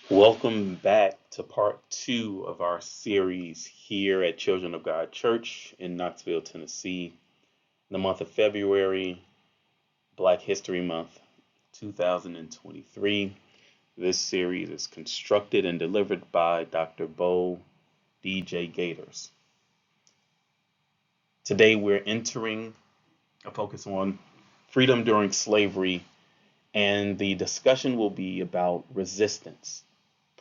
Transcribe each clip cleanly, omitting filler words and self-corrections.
Welcome back to part two of our series here at Children of God Church in Knoxville, Tennessee. The month of February, Black History Month 2023. This series is constructed and delivered by Dr. Beau, DJ Gaitors. Today we're entering a focus on freedom during slavery, and the discussion will be about resistance,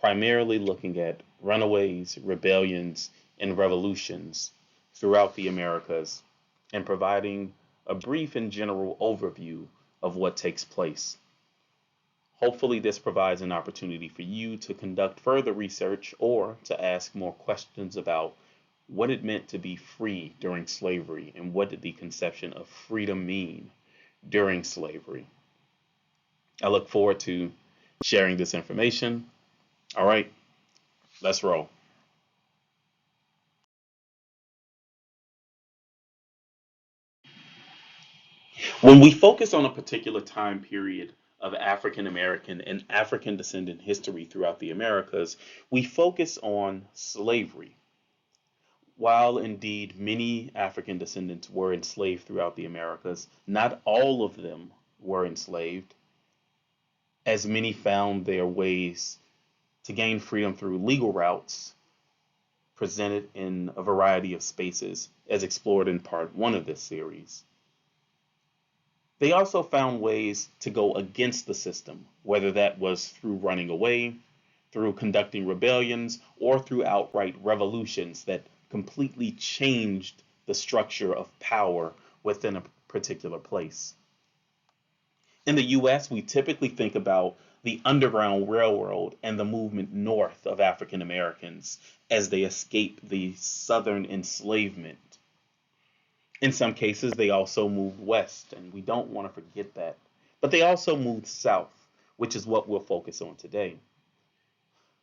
primarily looking at runaways, rebellions, and revolutions throughout the Americas, and providing a brief and general overview of what takes place. Hopefully, this provides an opportunity for you to conduct further research or to ask more questions about what it meant to be free during slavery and what did the conception of freedom mean during slavery. I look forward to sharing this information. All right, let's roll. When we focus on a particular time period of African American and African descendant history throughout the Americas, we focus on slavery. While indeed many African descendants were enslaved throughout the Americas, not all of them were enslaved, as many found their ways to gain freedom through legal routes presented in a variety of spaces, as explored in part one of this series. They also found ways to go against the system, whether that was through running away, through conducting rebellions, or through outright revolutions that completely changed the structure of power within a particular place. In the US, we typically think about the Underground Railroad and the movement north of African Americans as they escape the Southern enslavement. In some cases, they also moved west, and we don't want to forget that. But they also moved south, which is what we'll focus on today.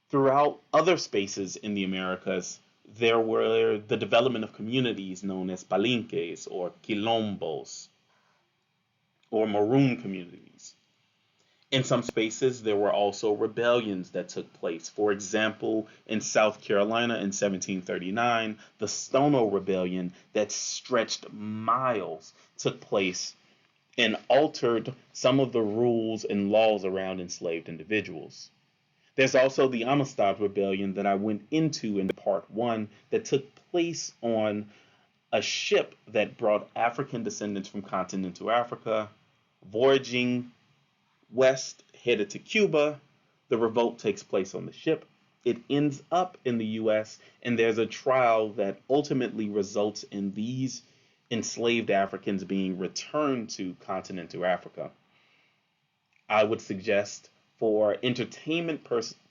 Throughout other spaces in the Americas, there were the development of communities known as palinques or quilombos or maroon communities. In some spaces, there were also rebellions that took place. For example, in South Carolina in 1739, the Stono Rebellion that stretched miles took place and altered some of the rules and laws around enslaved individuals. There's also the Amistad Rebellion that I went into in part one that took place on a ship that brought African descendants from continental Africa, voyaging west, headed to Cuba. The revolt takes place on the ship. It ends up in the US, and there's a trial that ultimately results in these enslaved Africans being returned to continental Africa. I would suggest for entertainment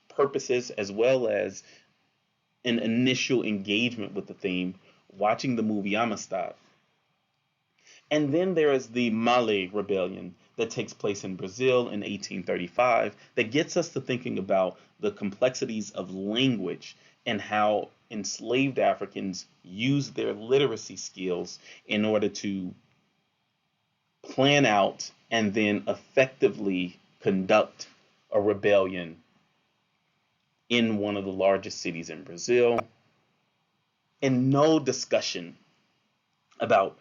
purposes as well as an initial engagement with the theme, watching the movie Amistad. And then there is the Malay Rebellion that takes place in Brazil in 1835 that gets us to thinking about the complexities of language and how enslaved Africans used their literacy skills in order to plan out and then effectively conduct a rebellion in one of the largest cities in Brazil. And no discussion about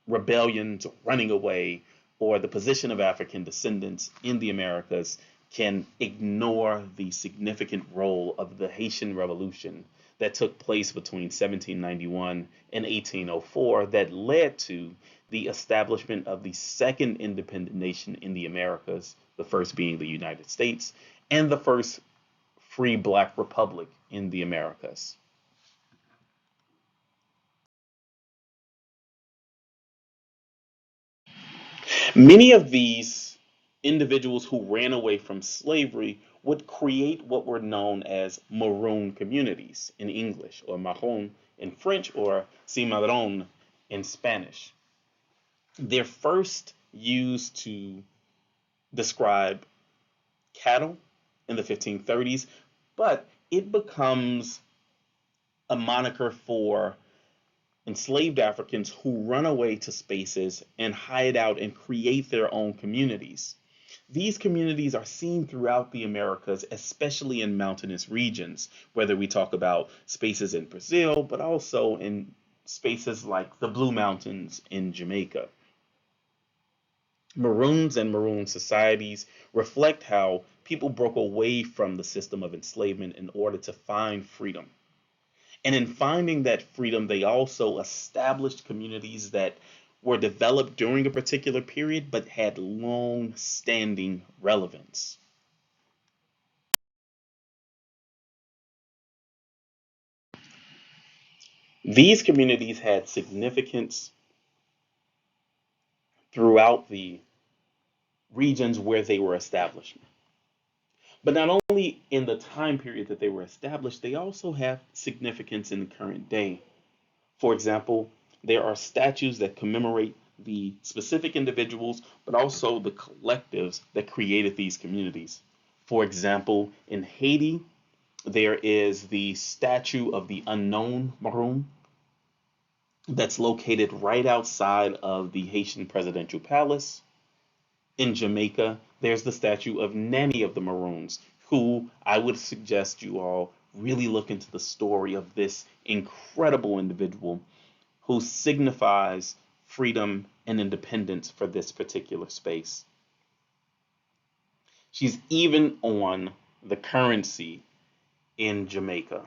rebellions, running away, or the position of African descendants in the Americas can ignore the significant role of the Haitian Revolution that took place between 1791 and 1804 that led to the establishment of the second independent nation in the Americas, the first being the United States, and the first free Black republic in the Americas. Many of these individuals who ran away from slavery would create what were known as maroon communities in English, or marron in French, or cimarron in Spanish. They're first used to describe cattle in the 1530s, but it becomes a moniker for enslaved Africans who run away to spaces and hide out and create their own communities. These communities are seen throughout the Americas, especially in mountainous regions, whether we talk about spaces in Brazil, but also in spaces like the Blue Mountains in Jamaica. Maroons and maroon societies reflect how people broke away from the system of enslavement in order to find freedom. And in finding that freedom, they also established communities that were developed during a particular period but had long standing relevance. These communities had significance throughout the regions where they were established. But not only in the time period that they were established, they also have significance in the current day. For example, there are statues that commemorate the specific individuals, but also the collectives that created these communities. For example, in Haiti, there is the statue of the unknown Maroon that's located right outside of the Haitian presidential palace. In Jamaica, there's the statue of Nanny of the Maroons, who I would suggest you all really look into the story of this incredible individual who signifies freedom and independence for this particular space. She's even on the currency in Jamaica.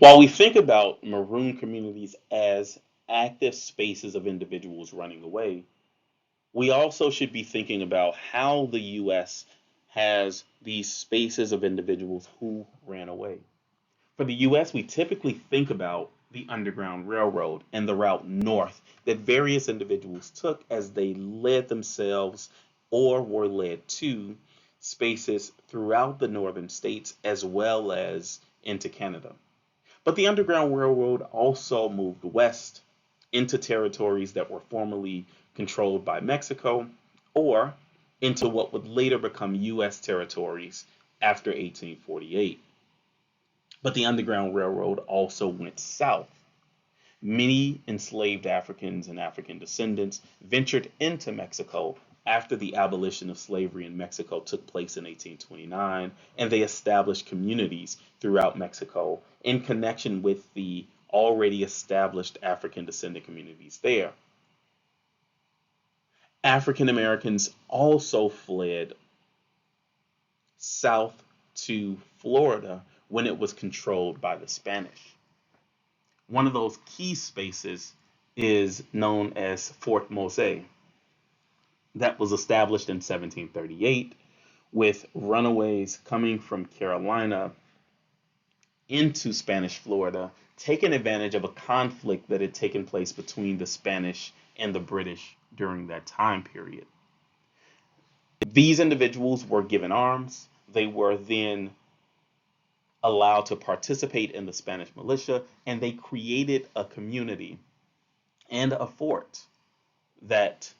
While we think about maroon communities as active spaces of individuals running away, we also should be thinking about how the US has these spaces of individuals who ran away. For the US, we typically think about the Underground Railroad and the route north that various individuals took as they led themselves or were led to spaces throughout the northern states as well as into Canada. But the Underground Railroad also moved west into territories that were formerly controlled by Mexico or into what would later become US territories after 1848. But the Underground Railroad also went south. Many enslaved Africans and African descendants ventured into Mexico after the abolition of slavery in Mexico took place in 1829, and they established communities throughout Mexico in connection with the already established African descendant communities there. African Americans also fled south to Florida when it was controlled by the Spanish. One of those key spaces is known as Fort Mose, that was established in 1738 with runaways coming from Carolina into Spanish Florida, taking advantage of a conflict that had taken place between the Spanish and the British during that time period. These individuals were given arms. They were then allowed to participate in the Spanish militia, and they created a community and a fort that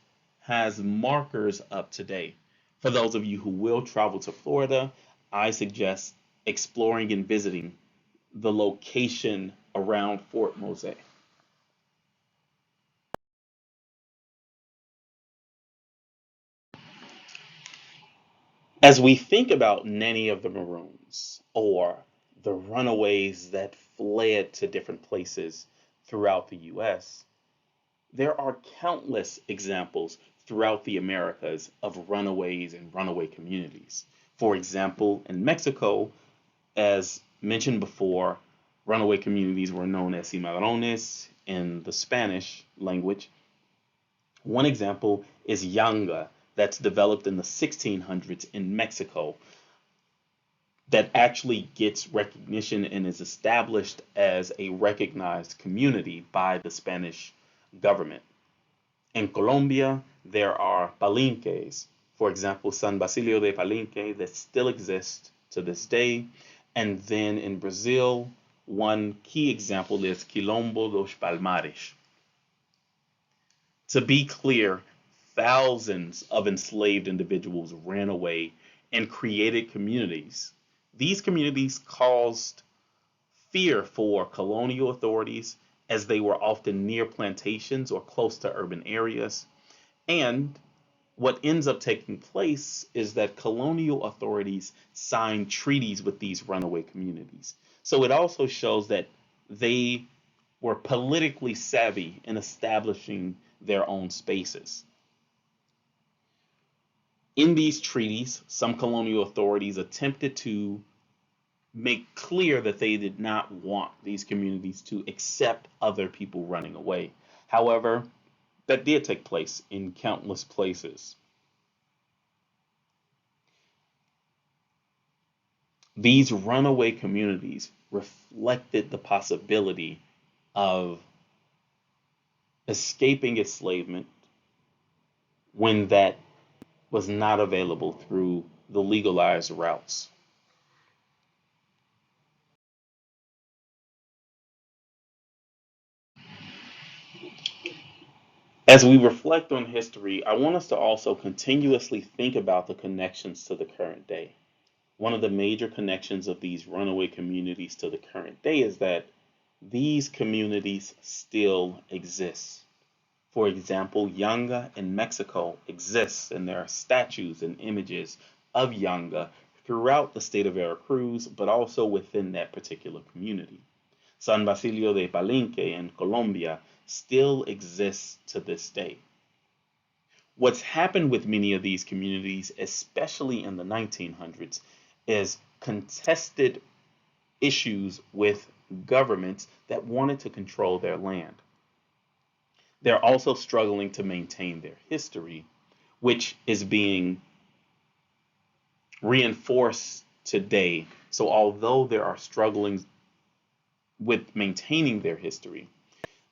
has markers up today. For those of you who will travel to Florida, I suggest exploring and visiting the location around Fort Mose. As we think about Nanny of the Maroons or the runaways that fled to different places throughout the US, there are countless examples throughout the Americas of runaways and runaway communities. For example, in Mexico, as mentioned before, runaway communities were known as cimarrones in the Spanish language. One example is Yanga, that's developed in the 1600s in Mexico, that actually gets recognition and is established as a recognized community by the Spanish government. In Colombia, there are palenques, for example, San Basilio de Palenque, that still exists to this day. And then in Brazil, one key example is Quilombo dos Palmares. To be clear, thousands of enslaved individuals ran away and created communities. These communities caused fear for colonial authorities, as they were often near plantations or close to urban areas. And what ends up taking place is that colonial authorities sign treaties with these runaway communities. So it also shows that they were politically savvy in establishing their own spaces. In these treaties, some colonial authorities attempted to make clear that they did not want these communities to accept other people running away. However, that did take place in countless places. These runaway communities reflected the possibility of escaping enslavement when that was not available through the legalized routes. As we reflect on history, I want us to also continuously think about the connections to the current day. One of the major connections of these runaway communities to the current day is that these communities still exist. For example, Yanga in Mexico exists, and there are statues and images of Yanga throughout the state of Veracruz, but also within that particular community. San Basilio de Palenque in Colombia still exists to this day. What's happened with many of these communities, especially in the 1900s, is contested issues with governments that wanted to control their land. They're also struggling to maintain their history, which is being reinforced today. So, although there are struggling with maintaining their history,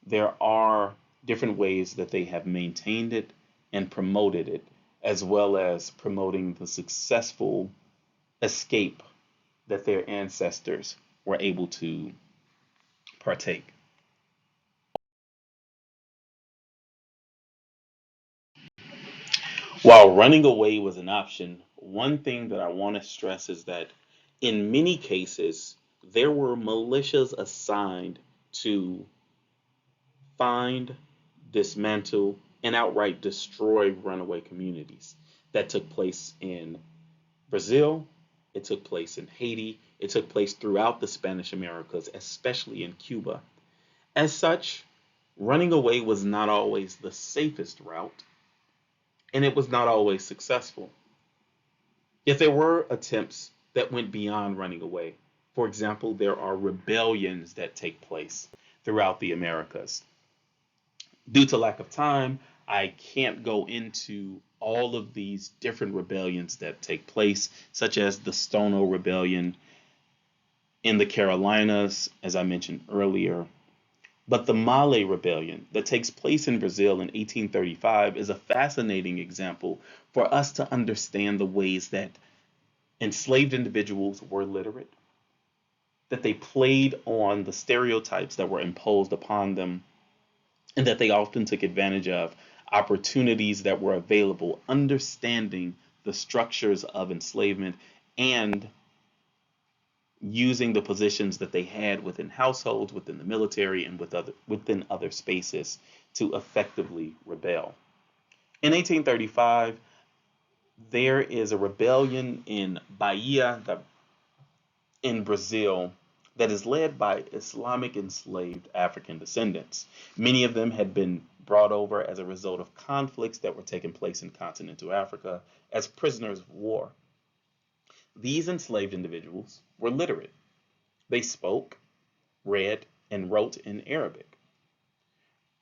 there are different ways that they have maintained it and promoted it, as well as promoting the successful escape that their ancestors were able to partake. While running away was an option, one thing that I want to stress is that in many cases, there were militias assigned to find, dismantle, and outright destroy runaway communities. That took place in Brazil, it took place in Haiti, it took place throughout the Spanish Americas, especially in Cuba. As such, running away was not always the safest route, and it was not always successful. Yet there were attempts that went beyond running away. For example, there are rebellions that take place throughout the Americas. Due to lack of time, I can't go into all of these different rebellions that take place, such as the Stono Rebellion in the Carolinas, as I mentioned earlier. But the Malay Rebellion that takes place in Brazil in 1835 is a fascinating example for us to understand the ways that enslaved individuals were literate, that they played on the stereotypes that were imposed upon them, and that they often took advantage of opportunities that were available, understanding the structures of enslavement and using the positions that they had within households, within the military, and within other spaces to effectively rebel. In 1835, there is a rebellion in Bahia in Brazil that is led by Islamic enslaved African descendants. Many of them had been brought over as a result of conflicts that were taking place in continental Africa as prisoners of war. These enslaved individuals were literate. They spoke, read, and wrote in Arabic.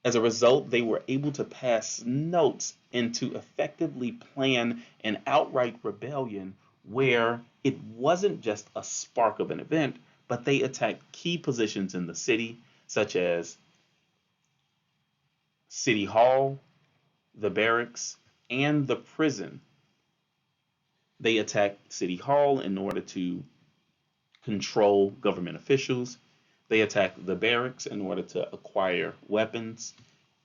As a result, they were able to pass notes and to effectively plan an outright rebellion where it wasn't just a spark of an event, but they attacked key positions in the city, such as City Hall, the barracks, and the prison. They attacked City Hall in order to control government officials. They attacked the barracks in order to acquire weapons.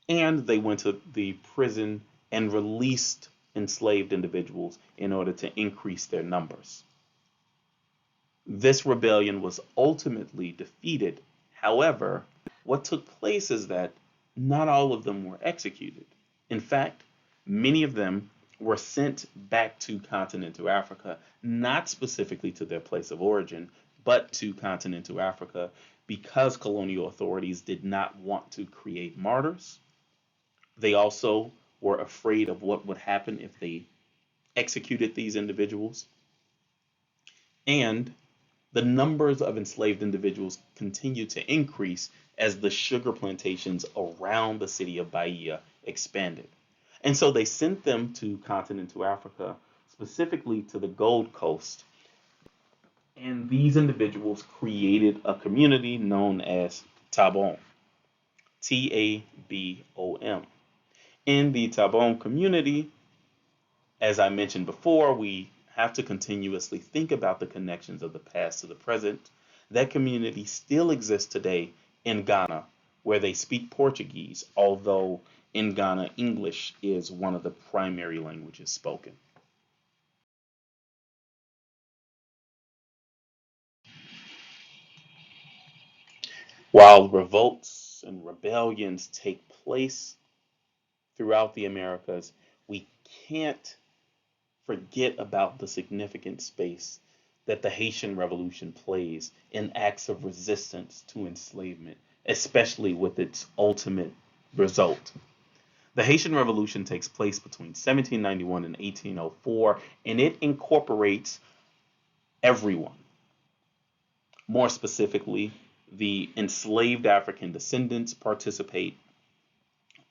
And they went to the prison and released enslaved individuals in order to increase their numbers. This rebellion was ultimately defeated. However, what took place is that not all of them were executed. In fact, many of them were sent back to continental Africa, not specifically to their place of origin, but to continental Africa because colonial authorities did not want to create martyrs. They also were afraid of what would happen if they executed these individuals. And the numbers of enslaved individuals continued to increase as the sugar plantations around the city of Bahia expanded. And so they sent them to continental Africa, specifically to the Gold Coast. And these individuals created a community known as Tabon, Tabom. In the Tabon community, as I mentioned before, we have to continuously think about the connections of the past to the present. That community still exists today in Ghana, where they speak Portuguese, although in Ghana, English is one of the primary languages spoken. While revolts and rebellions take place throughout the Americas, we can't forget about the significant space that the Haitian Revolution plays in acts of resistance to enslavement, especially with its ultimate result. The Haitian Revolution takes place between 1791 and 1804, and it incorporates everyone. More specifically, the enslaved African descendants participate,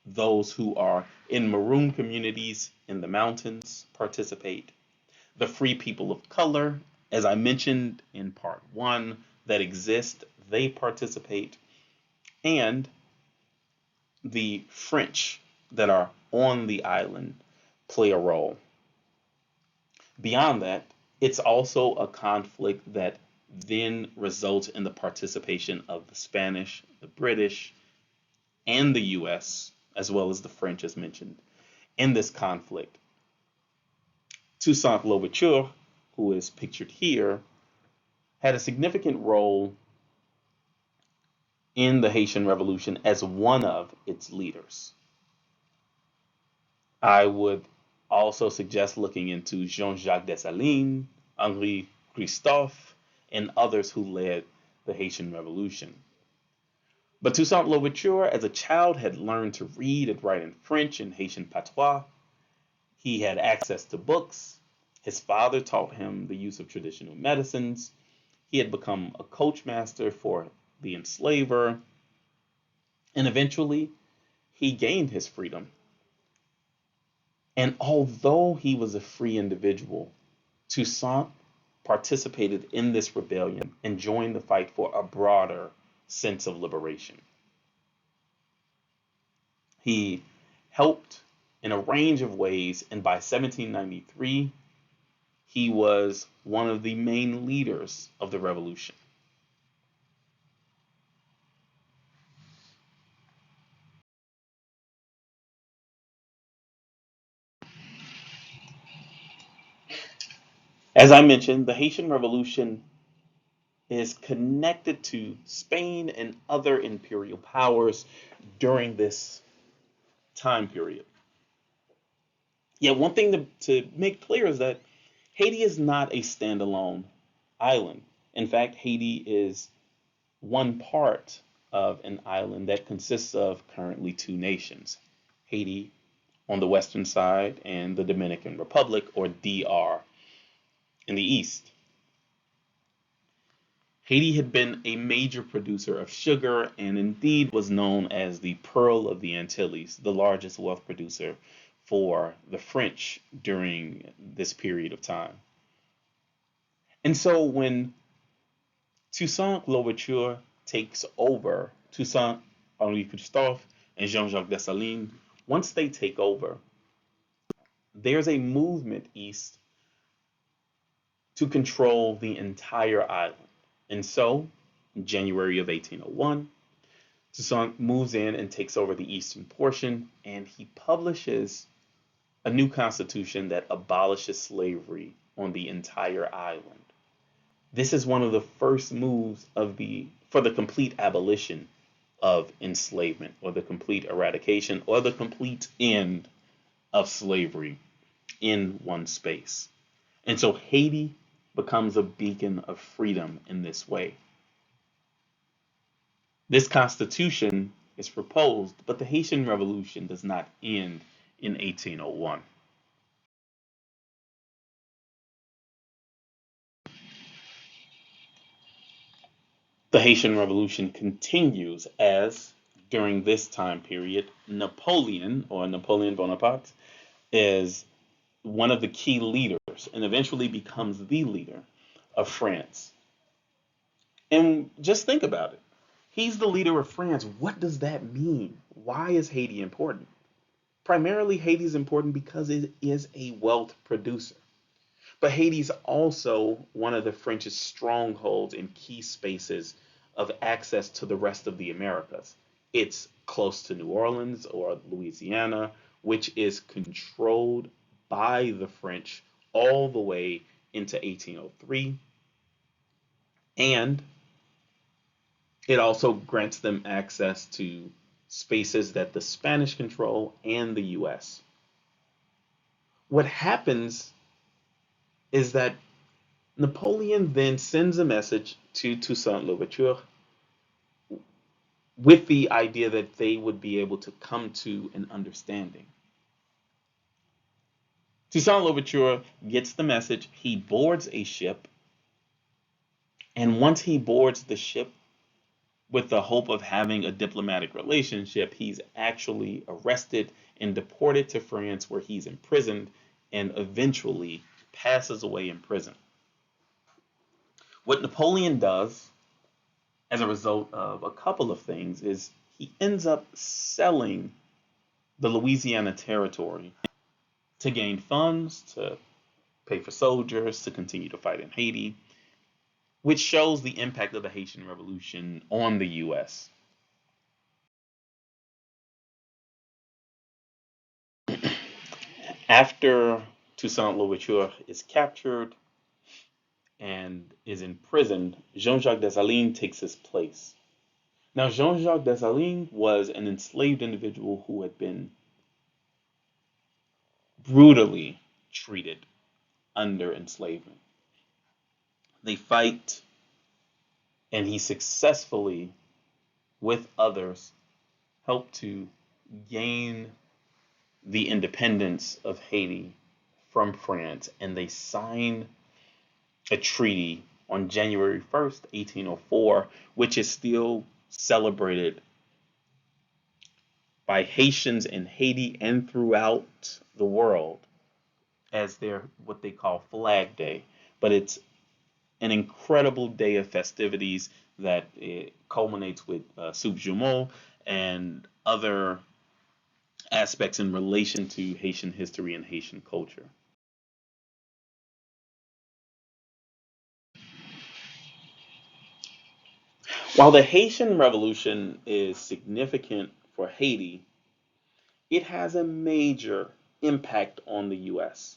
those who are in maroon communities in the mountains participate. The free people of color, as I mentioned in part one, that exist, they participate. And the French that are on the island play a role. Beyond that, it's also a conflict that then results in the participation of the Spanish, the British, and the US, as well as the French, as mentioned, in this conflict. Toussaint Louverture, who is pictured here, had a significant role in the Haitian Revolution as one of its leaders. I would also suggest looking into Jean-Jacques Dessalines, Henri Christophe, and others who led the Haitian Revolution. But Toussaint Louverture, as a child, had learned to read and write in French and Haitian patois. He had access to books. His father taught him the use of traditional medicines. He had become a coach master for the enslaver. And eventually, he gained his freedom. And although he was a free individual, Toussaint participated in this rebellion and joined the fight for a broader sense of liberation. He helped in a range of ways, and by 1793, he was one of the main leaders of the revolution. As I mentioned, the Haitian Revolution is connected to Spain and other imperial powers during this time period. Yet, one thing to make clear is that Haiti is not a standalone island. In fact, Haiti is one part of an island that consists of currently two nations, Haiti on the western side and the Dominican Republic, or DR, in the east. Haiti had been a major producer of sugar and indeed was known as the Pearl of the Antilles, the largest wealth producer for the French during this period of time. And so when Toussaint Louverture takes over, Toussaint, Henri Christophe, and Jean-Jacques Dessalines, once they take over, there's a movement east to control the entire island. And so, in January of 1801, Toussaint moves in and takes over the eastern portion, and he publishes a new constitution that abolishes slavery on the entire island. This is one of the first moves for the complete abolition of enslavement, or the complete eradication, or the complete end of slavery in one space. And so Haiti becomes a beacon of freedom in this way. This constitution is proposed, but the Haitian Revolution does not end in 1801. The Haitian Revolution continues as, during this time period, Napoleon Bonaparte, is one of the key leaders and eventually becomes the leader of France. And just think about it. He's the leader of France. What does that mean? Why is Haiti important? Primarily, Haiti is important because it is a wealth producer. But Haiti's also one of the French's strongholds in key spaces of access to the rest of the Americas. It's close to New Orleans or Louisiana, which is controlled by the French all the way into 1803. And it also grants them access to spaces that the Spanish control and the US. What happens is that Napoleon then sends a message to Toussaint Louverture with the idea that they would be able to come to an understanding. Toussaint Louverture gets the message, he boards a ship, and once he boards the ship with the hope of having a diplomatic relationship, he's actually arrested and deported to France, where he's imprisoned and eventually passes away in prison. What Napoleon does as a result of a couple of things is he ends up selling the Louisiana territory to gain funds, to pay for soldiers, to continue to fight in Haiti, which shows the impact of the Haitian Revolution on the US. After Toussaint Louverture is captured and is imprisoned, Jean-Jacques Dessalines takes his place. Now, Jean-Jacques Dessalines was an enslaved individual who had been brutally treated under enslavement. They fight, and he successfully, with others, helped to gain the independence of Haiti from France, and they sign a treaty on January 1st, 1804, which is still celebrated by Haitians in Haiti and throughout the world as their what they call Flag Day. But it's an incredible day of festivities that culminates with soup jumeau and other aspects in relation to Haitian history and Haitian culture. While the Haitian Revolution is significant for Haiti, it has a major impact on the US.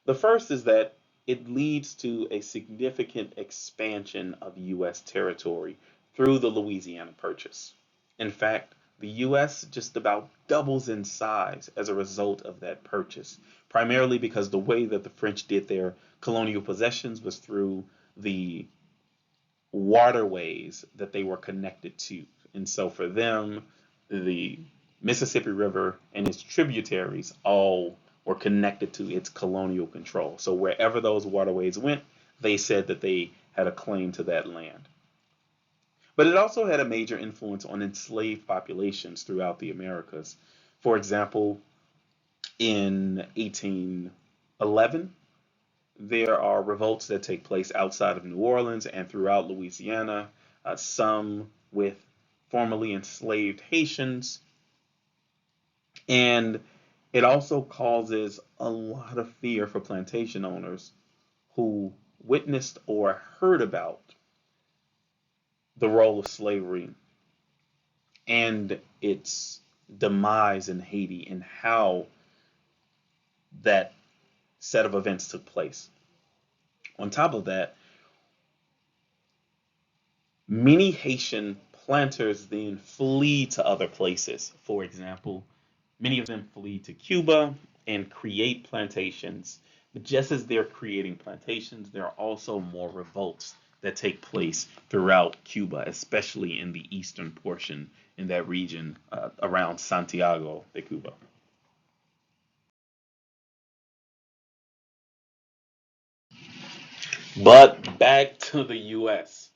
The first is that it leads to a significant expansion of US territory through the Louisiana Purchase. In fact, the US just about doubles in size as a result of that purchase, primarily because the way that the French did their colonial possessions was through the waterways that they were connected to. And so for them, the Mississippi River and its tributaries all were connected to its colonial control. So wherever those waterways went, they said that they had a claim to that land. But it also had a major influence on enslaved populations throughout the Americas. For example, in 1811, there are revolts that take place outside of New Orleans and throughout Louisiana, some with formerly enslaved Haitians. And it also causes a lot of fear for plantation owners who witnessed or heard about the role of slavery and its demise in Haiti and how that set of events took place. On top of that, many Haitian planters then flee to other places. For example, many of them flee to Cuba and create plantations. But just as they're creating plantations, there are also more revolts that take place throughout Cuba, especially in the eastern portion in that region around Santiago de Cuba. But back to the US.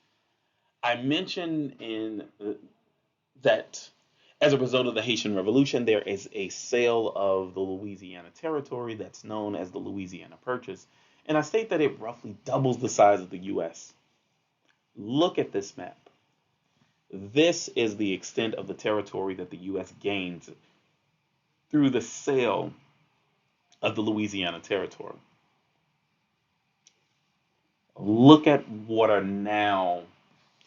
I mentioned that as a result of the Haitian Revolution, there is a sale of the Louisiana Territory that's known as the Louisiana Purchase. And I state that it roughly doubles the size of the US. Look at this map. This is the extent of the territory that the US gains through the sale of the Louisiana Territory. Look at what are now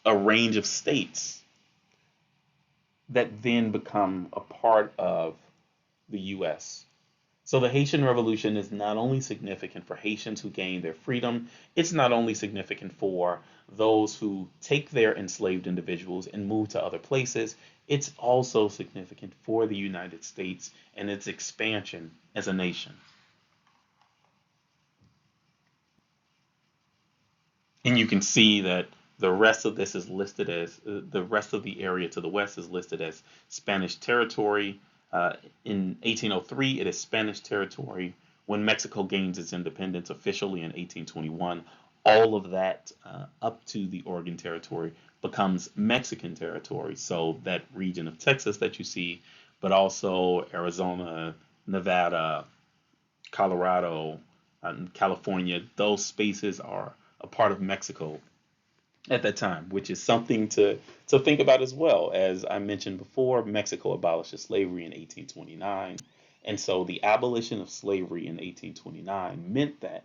a range of states that then become a part of the US. So the Haitian Revolution is not only significant for Haitians who gain their freedom, it's not only significant for those who take their enslaved individuals and move to other places, it's also significant for the United States and its expansion as a nation. And you can see that the rest of this is listed as the rest of the area to the west is listed as Spanish territory. In 1803, it is Spanish territory. When Mexico gains its independence officially in 1821, all of that up to the Oregon Territory becomes Mexican territory. So that region of Texas that you see, but also Arizona, Nevada, Colorado, and California, those spaces are a part of Mexico at that time, which is something to think about as well. As I mentioned before, Mexico abolishes slavery in 1829. And so the abolition of slavery in 1829 meant that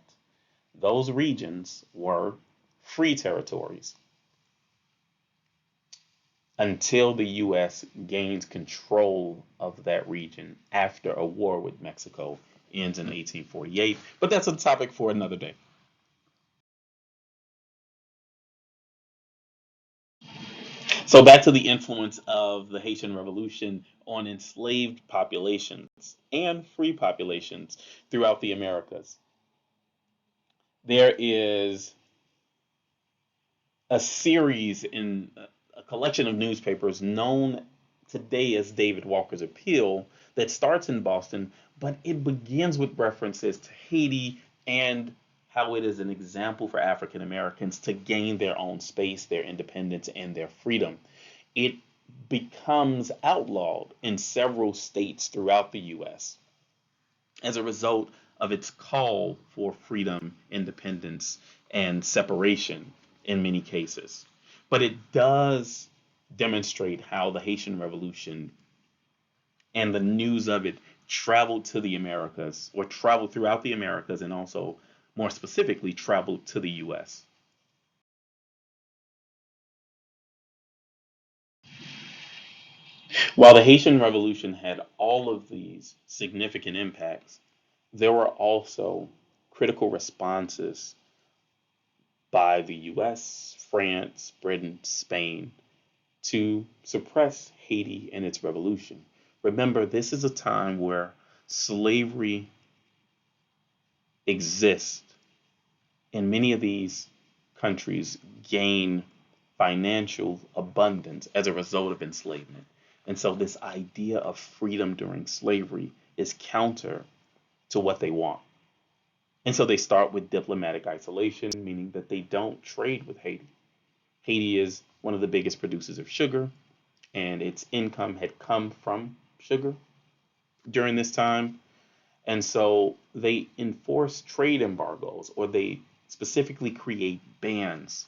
those regions were free territories until the US gains control of that region after a war with Mexico ends in 1848. But that's a topic for another day. So back to the influence of the Haitian Revolution on enslaved populations and free populations throughout the Americas. There is a series in a collection of newspapers known today as David Walker's Appeal that starts in Boston, but it begins with references to Haiti and how it is an example for African Americans to gain their own space, their independence, and their freedom. It becomes outlawed in several states throughout the US as a result of its call for freedom, independence, and separation in many cases. But it does demonstrate how the Haitian Revolution and the news of it traveled to the Americas, or traveled throughout the Americas, and also more specifically traveled to the US. While the Haitian Revolution had all of these significant impacts, there were also critical responses by the US, France, Britain, Spain to suppress Haiti and its revolution. Remember, this is a time where slavery exists, and many of these countries gain financial abundance as a result of enslavement. And so, this idea of freedom during slavery is counter to what they want. And so, they start with diplomatic isolation, meaning that they don't trade with Haiti. Haiti is one of the biggest producers of sugar, and its income had come from sugar during this time. And so they enforce trade embargoes, or they specifically create bans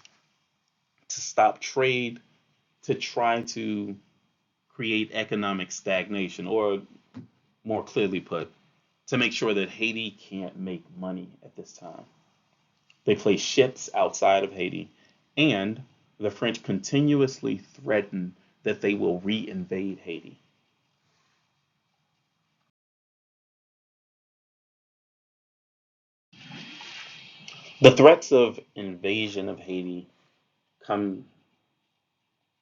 to stop trade, to try to create economic stagnation, or more clearly put, to make sure that Haiti can't make money at this time. They place ships outside of Haiti, and the French continuously threaten that they will reinvade Haiti. The threats of invasion of Haiti come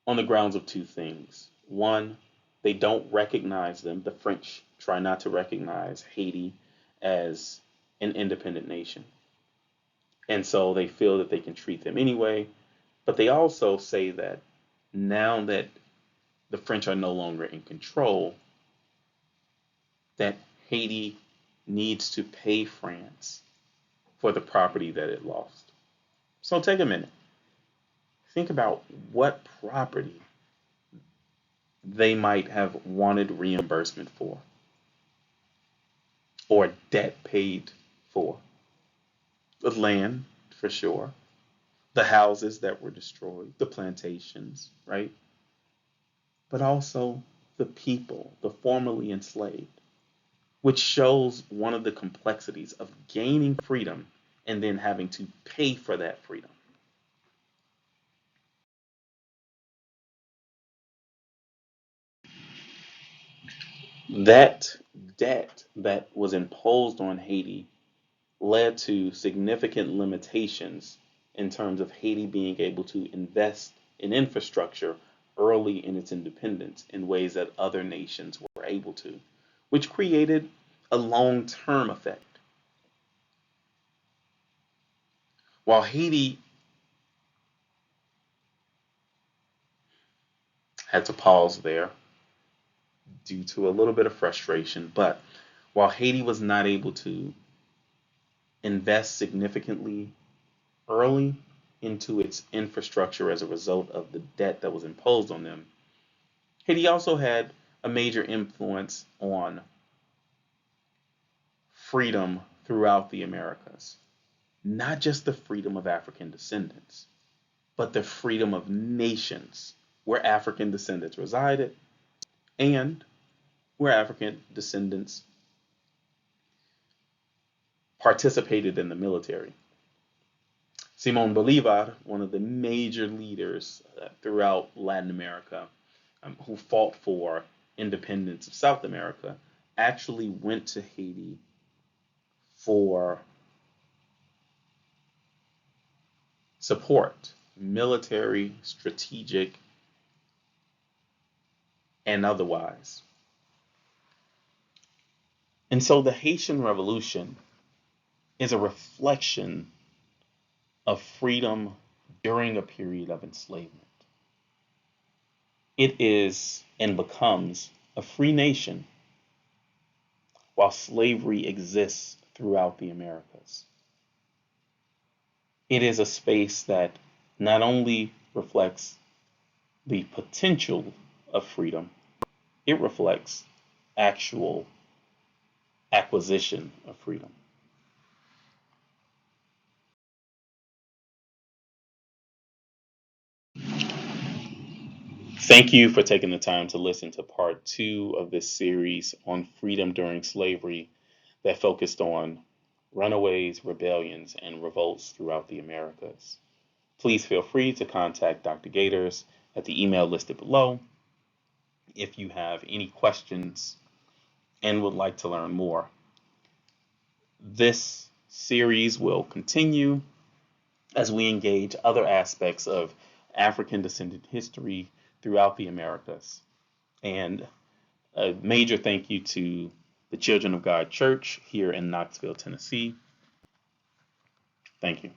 on the grounds of two things. One, they don't recognize them. The French try not to recognize Haiti as an independent nation. And so they feel that they can treat them anyway. But they also say that now that the French are no longer in control, that Haiti needs to pay France for the property that it lost. So take a minute. Think about what property they might have wanted reimbursement for or debt paid for. The land, for sure, the houses that were destroyed, the plantations, right? But also the people, the formerly enslaved, which shows one of the complexities of gaining freedom and then having to pay for that freedom. That debt that was imposed on Haiti led to significant limitations in terms of Haiti being able to invest in infrastructure early in its independence in ways that other nations were able to, which created a long term effect. While Haiti had to pause there due to a little bit of frustration, but while Haiti was not able to invest significantly early into its infrastructure as a result of the debt that was imposed on them, Haiti also had a major influence on freedom throughout the Americas. Not just the freedom of African descendants, but the freedom of nations where African descendants resided and where African descendants participated in the military. Simon Bolivar, one of the major leaders throughout Latin America, who fought for independence of South America, actually went to Haiti for support, military, strategic, and otherwise. And so the Haitian Revolution is a reflection of freedom during a period of enslavement. It is and becomes a free nation while slavery exists throughout the Americas. It is a space that not only reflects the potential of freedom, it reflects actual acquisition of freedom. Thank you for taking the time to listen to part two of this series on freedom during slavery that focused on runaways, rebellions, and revolts throughout the Americas. Please feel free to contact Dr. Gaitors at the email listed below if you have any questions and would like to learn more. This series will continue as we engage other aspects of African descendant history throughout the Americas. And a major thank you to the Children of God Church here in Knoxville, Tennessee. Thank you.